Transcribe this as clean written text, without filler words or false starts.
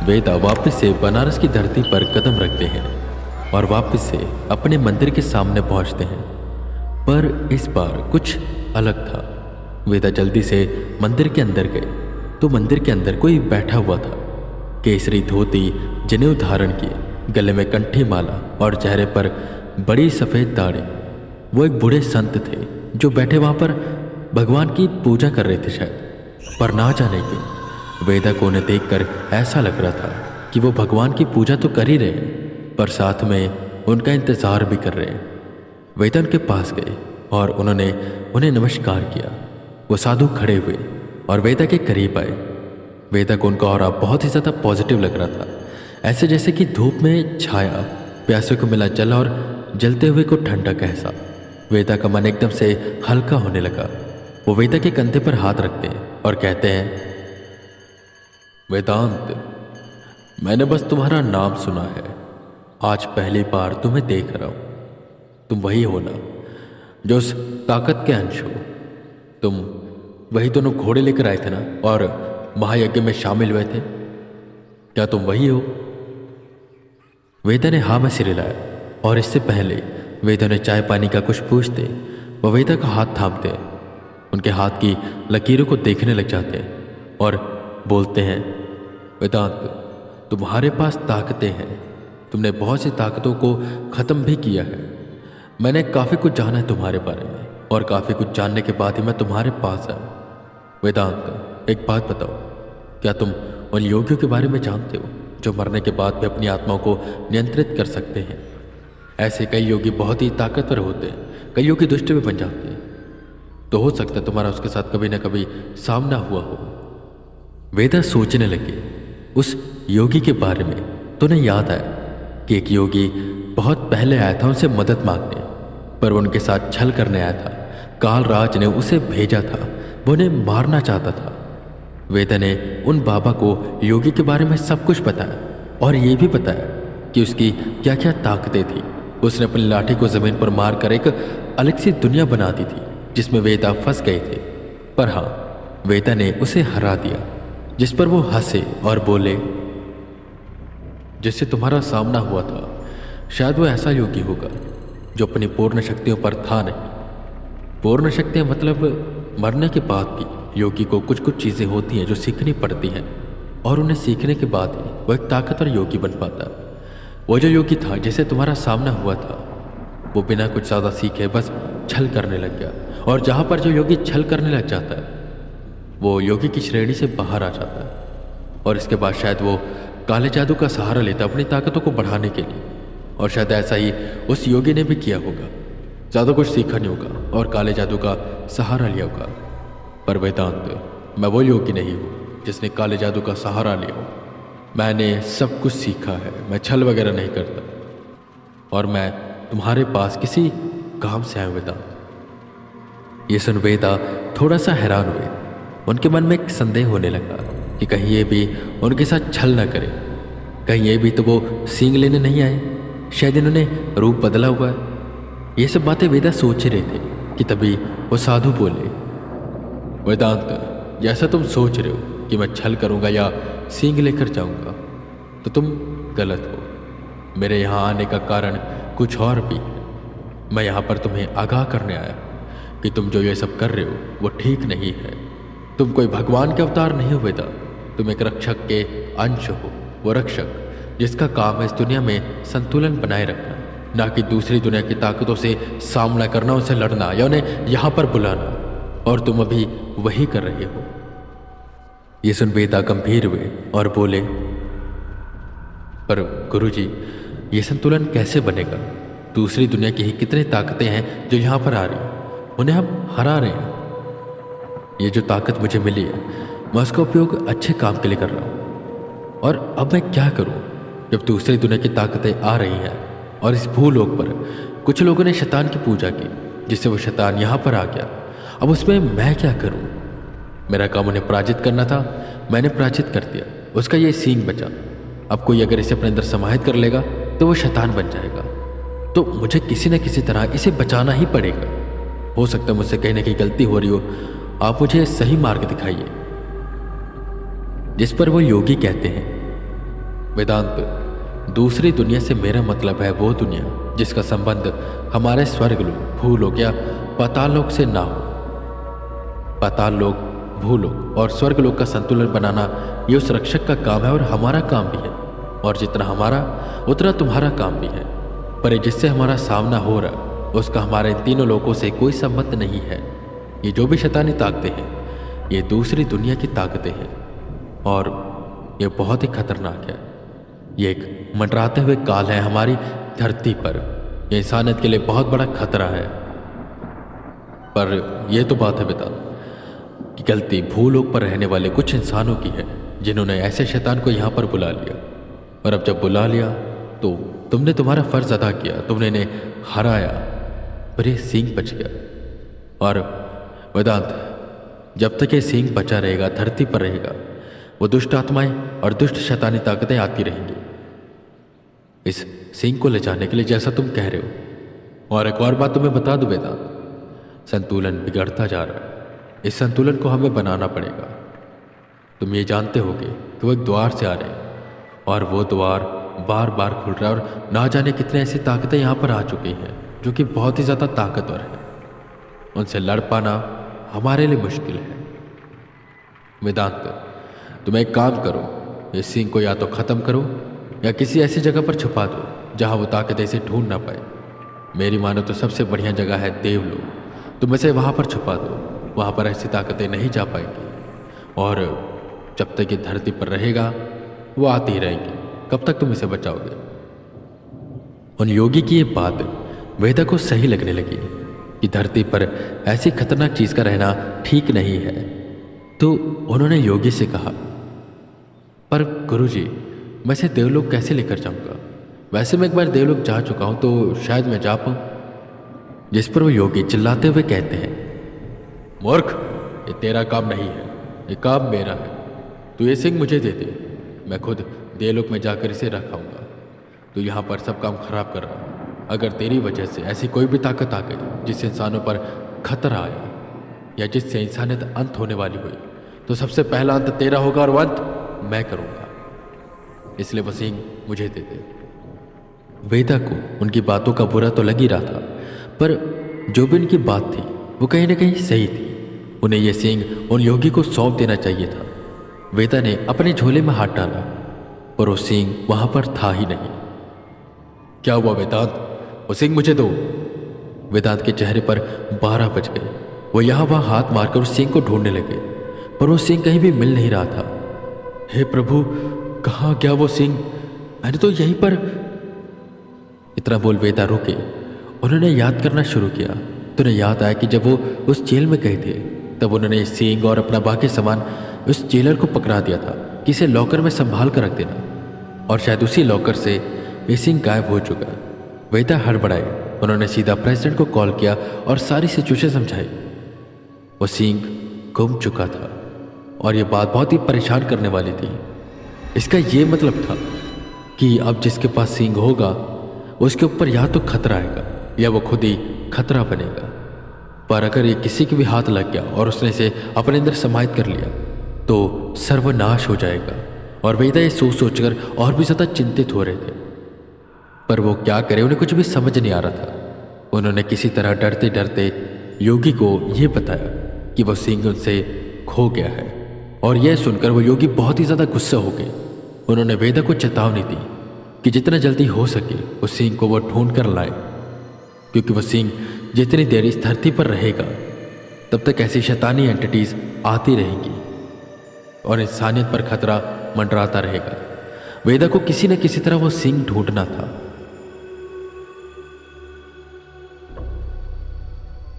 वेदा वापस से बनारस की धरती पर कदम रखते हैं और वापस से अपने मंदिर के सामने पहुंचते हैं। पर इस बार कुछ अलग था। वेदा जल्दी से मंदिर के अंदर गए तो मंदिर के अंदर कोई बैठा हुआ था। केसरी धोती, जनेऊ धारण किए, गले में कंठी माला और चेहरे पर बड़ी सफ़ेद दाढ़ी। वो एक बूढ़े संत थे जो बैठे वहाँ पर भगवान की पूजा कर रहे थे शायद। पर ना जाने क्यों वेदा को उन्हें देखकर ऐसा लग रहा था कि वो भगवान की पूजा तो कर ही रहे हैं पर साथ में उनका इंतज़ार भी कर रहे हैं। वेदा उनके पास गए और उन्होंने उन्हें नमस्कार किया। वो साधु खड़े हुए और वेदा के करीब आए। वेदा को उनका ऑरा बहुत ही ज़्यादा पॉजिटिव लग रहा था, ऐसे जैसे कि धूप में छाया प्यासे को मिला जल और जलते हुए को ठंडक ऐसा। वेदा का मन एकदम से हल्का होने लगा। वो वेदा के कंधे पर हाथ रखते हैं और कहते हैं, वेदांत, मैंने बस तुम्हारा नाम सुना है, आज पहली बार तुम्हें देख रहा हूं। तुम वही हो ना जो उस ताकत के अंश हो। तुम वही दोनों घोड़े लेकर आए थे ना और महायज्ञ में शामिल हुए थे। क्या तुम वही हो? वेदा ने हाँ में सिर हिलाया और इससे पहले वेदा ने चाय पानी का कुछ पूछते वह वेदा का हाथ थामते हैं, उनके हाथ की लकीरों को देखने लग जाते हैं और बोलते हैं, वेदांत, तुम्हारे पास ताकतें हैं। तुमने बहुत सी ताकतों को ख़त्म भी किया है। मैंने काफ़ी कुछ जाना है तुम्हारे बारे में और काफ़ी कुछ जानने के बाद ही मैं तुम्हारे पास आया। वेदांत, एक बात बताओ, क्या तुम उन योगियों के बारे में जानते हो जो मरने के बाद भी अपनी आत्माओं को नियंत्रित कर सकते हैं? ऐसे कई योगी बहुत ही ताकतवर होते हैं, कई योगी दुष्ट भी बन जाते हैं। तो हो सकता है तुम्हारा उसके साथ कभी ना कभी सामना हुआ हो। वेदा सोचने लगे उस योगी के बारे में तो उन्हें याद आया कि एक योगी बहुत पहले आया था उनसे मदद मांगने, पर वो उनके साथ छल करने आया था। कालराज ने उसे भेजा था, वो उन्हें मारना चाहता था। वेदा ने उन बाबा को योगी के बारे में सब कुछ बताया और ये भी बताया कि उसकी क्या क्या ताकतें थी। उसने अपनी लाठी को जमीन पर मारकर एक अलग सी दुनिया बना दी थी जिसमें वेदा फंस गए थे। पर हाँ, वेदा ने उसे हरा दिया, जिस पर वो हंसे और बोले, जिससे तुम्हारा सामना हुआ था शायद वो ऐसा योगी होगा जो अपनी पूर्ण शक्तियों पर था नहीं। पूर्ण शक्तियाँ मतलब मरने के बाद भी योगी को कुछ कुछ चीज़ें होती हैं जो सीखनी पड़ती हैं और उन्हें सीखने के बाद ही वो एक ताकतवर योगी बन पाता। वो जो योगी था जिसे तुम्हारा सामना हुआ था वो बिना कुछ ज़्यादा सीखे बस छल करने लग गया, और जहाँ पर जो योगी छल करने लग जाता है वो योगी की श्रेणी से बाहर आ जाता है। और इसके बाद शायद वो काले जादू का सहारा लेता अपनी ताकतों को बढ़ाने के लिए, और शायद ऐसा ही उस योगी ने भी किया होगा। ज़्यादा कुछ सीखा नहीं होगा और काले जादू का सहारा लिया होगा। पर वेदांत, मैं वो योगी नहीं हूँ जिसने काले जादू का सहारा लिया हो। मैंने सब कुछ सीखा है, मैं छल वगैरह नहीं करता और मैं तुम्हारे पास किसी काम से आया हूँ वेदांत। ये सुन वेदा थोड़ा सा हैरान हुए। उनके मन में एक संदेह होने लगा कि कहीं ये भी उनके साथ छल न करे, कहीं ये भी तो वो सींग लेने नहीं आए, शायद इन्होंने रूप बदला हुआ है। ये सब बातें वेदा सोच रहे थे कि तभी वो साधु बोले, वेदांत, जैसा तुम सोच रहे हो कि मैं छल करूंगा या सींग लेकर जाऊंगा तो तुम गलत हो। मेरे यहाँ आने का कारण कुछ और भी है। मैं यहाँ पर तुम्हें आगाह करने आया कि तुम जो ये सब कर रहे हो वो ठीक नहीं है। तुम कोई भगवान के अवतार नहीं हो वेदा, तुम एक रक्षक के अंश हो। वो रक्षक जिसका काम है इस दुनिया में संतुलन बनाए रखना, ना कि दूसरी दुनिया की ताकतों से सामना करना, उनसे लड़ना या उन्हें यहाँ पर बुलाना। और तुम अभी वही कर रहे हो। ये सुन वेदा गंभीर हुए और बोले, पर गुरुजी, ये संतुलन कैसे बनेगा? दूसरी दुनिया की ही कितनी ताकतें हैं जो यहाँ पर आ रही हैं, उन्हें हम हरा रहे हैं। ये जो ताकत मुझे मिली है मैं उसका उपयोग अच्छे काम के लिए कर रहा हूँ, और अब मैं क्या करूँ जब दूसरी दुनिया की ताकतें आ रही हैं और इस भूलोक पर कुछ लोगों ने शैतान की पूजा की जिससे वो शैतान यहाँ पर आ गया। अब उसमें मैं क्या करूँ? मेरा काम उन्हें पराजित करना था, मैंने पराजित कर दिया, उसका ये सींग बचा। अब कोई अगर इसे अपने अंदर समाहित कर लेगा तो वो शैतान बन जाएगा। तो मुझे किसी न किसी तरह इसे बचाना ही पड़ेगा। हो सकता है मुझसे कहीं ना कहीं गलती हो रही हो, आप मुझे सही मार्ग दिखाइए। जिस पर वो योगी कहते हैं, वेदांत, दूसरी दुनिया से मेरा मतलब है वो दुनिया जिसका संबंध हमारे स्वर्गलोक, भूलोक या पाताललोक से ना हो। पाताललोक, भूलोक और स्वर्गलोक का संतुलन बनाना ये उस रक्षक का काम है और हमारा काम भी है। और जितना हमारा उतना तुम्हारा काम भी है। पर ये जिससे हमारा सामना हो रहा उसका हमारे इन तीनों लोकों से कोई संबंध नहीं है। ये जो भी शैतानी ताकतें हैं ये दूसरी दुनिया की ताकतें हैं और ये बहुत ही खतरनाक है। ये एक मंडराते हुए काल है हमारी धरती पर। यह इंसानियत के लिए बहुत बड़ा खतरा है। पर यह तो बात है वेदांत कि गलती भूलोक पर रहने वाले कुछ इंसानों की है जिन्होंने ऐसे शैतान को यहां पर बुला लिया। और अब जब बुला लिया तो तुमने तुम्हारा फर्ज अदा किया, तुमने इन्हें हराया, पर यह सींग बच गया। और वेदांत, जब तक ये सींग बचा रहेगा, धरती पर रहेगा, वो दुष्ट आत्माएं और दुष्ट शैतानी ताकतें आती रहेंगी इस सींग को ले जाने के लिए, जैसा तुम कह रहे हो। और एक और बात तुम्हें बता दूं वेदांत, संतुलन बिगड़ता जा रहा है। इस संतुलन को हमें बनाना पड़ेगा। तुम ये जानते होगे कि वो एक द्वार से आ रहे हैं और वो द्वार बार बार खुल रहा है और ना जाने कितने ऐसी ताकतें यहाँ पर आ चुकी हैं जो कि बहुत ही ज़्यादा ताकतवर है। उनसे लड़ पाना हमारे लिए मुश्किल है। वेदांत, तुम एक काम करो, इस सींग को या तो ख़त्म करो या किसी ऐसी जगह पर छुपा दो जहाँ वो ताकतें इसे ढूंढ ना पाए। मेरी मानो तो सबसे बढ़िया जगह है देवलोक। तुम इसे वहाँ पर छुपा दो, वहाँ पर ऐसी ताकतें नहीं जा पाएंगी। और जब तक ये धरती पर रहेगा वो आती ही रहेंगी। कब तक तुम इसे बचाओगे? उन योगी की ये बात वेदा को सही लगने लगी कि धरती पर ऐसी खतरनाक चीज का रहना ठीक नहीं है। तो उन्होंने योगी से कहा, पर गुरुजी, मैं इसे देवलोक कैसे लेकर जाऊंगा? वैसे मैं एक बार देवलोक जा चुका हूं तो शायद मैं जा पाऊं। जिस पर वो योगी चिल्लाते हुए कहते हैं, मूर्ख, ये तेरा काम नहीं है, ये काम मेरा है। तू ये सिंह मुझे दे दे, मैं खुद देवलोक में जाकर इसे रखाऊंगा। तू यहाँ पर सब काम खराब कर रहा है। अगर तेरी वजह से ऐसी कोई भी ताकत आ गई जिससे इंसानों पर खतरा आया या जिससे इंसानियत अंत होने वाली हुई, तो सबसे पहला अंत तेरा होगा और वो अंत मैं करूंगा। इसलिए वो सिंह मुझे दे दे। वेदा को उनकी बातों का बुरा तो लग ही रहा था, पर जो भी उनकी बात थी वो कहीं ना कहीं सही थी। उन्हें यह सिंह उन योगी को सौंप देना चाहिए था। वेदा ने अपने झोले में हाथ डाला पर वो सिंह वहां पर था ही नहीं। क्या हुआ वेदांत? वो सिंह मुझे दो। वेदांत के चेहरे पर 12 बज गए। वो यहां वहां हाथ मारकर उस सिंह को ढूंढने लगे, पर वो सिंह कहीं भी मिल नहीं रहा था। हे प्रभु, कहाँ गया वो सिंह? मैंने तो यहीं पर। इतना बोल वेदा रुके। उन्होंने याद करना शुरू किया तो उन्हें याद आया कि जब वो उस जेल में गए थे तब उन्होंने सिंह और अपना बाकी सामान उस जेलर को पकड़ा दिया था कि इसे लॉकर में संभाल कर रख देना। और शायद उसी लॉकर से ये सिंह गायब हो चुका। वेदा हड़बड़ाए। उन्होंने सीधा प्रेसिडेंट को कॉल किया और सारी सिचुएशन समझाई। वो सिंह गुम चुका था और ये बात बहुत ही परेशान करने वाली थी। इसका ये मतलब था कि अब जिसके पास सिंह होगा उसके ऊपर या तो खतरा आएगा या वो खुद ही खतरा बनेगा। पर अगर ये किसी के भी हाथ लग गया और उसने इसे अपने अंदर समाहित कर लिया तो सर्वनाश हो जाएगा। और वेदा ये सोच सोचकर और भी ज्यादा चिंतित हो रहे थे, पर वो क्या करे, उन्हें कुछ भी समझ नहीं आ रहा था। उन्होंने किसी तरह डरते डरते योगी को यह बताया कि वो सिंह उनसे खो गया है। और यह सुनकर वो योगी बहुत ही ज्यादा गुस्सा हो गए। उन्होंने वेदा को चेतावनी दी कि जितना जल्दी हो सके उस सिंह को वो ढूंढ कर लाए, क्योंकि वो सिंह जितनी देर इस धरती पर रहेगा तब तक ऐसी शैतानी एंटिटीज आती रहेंगी और इंसानियत पर खतरा मंडराता रहेगा। वेदा को किसी न किसी तरह वो सिंह ढूंढना था।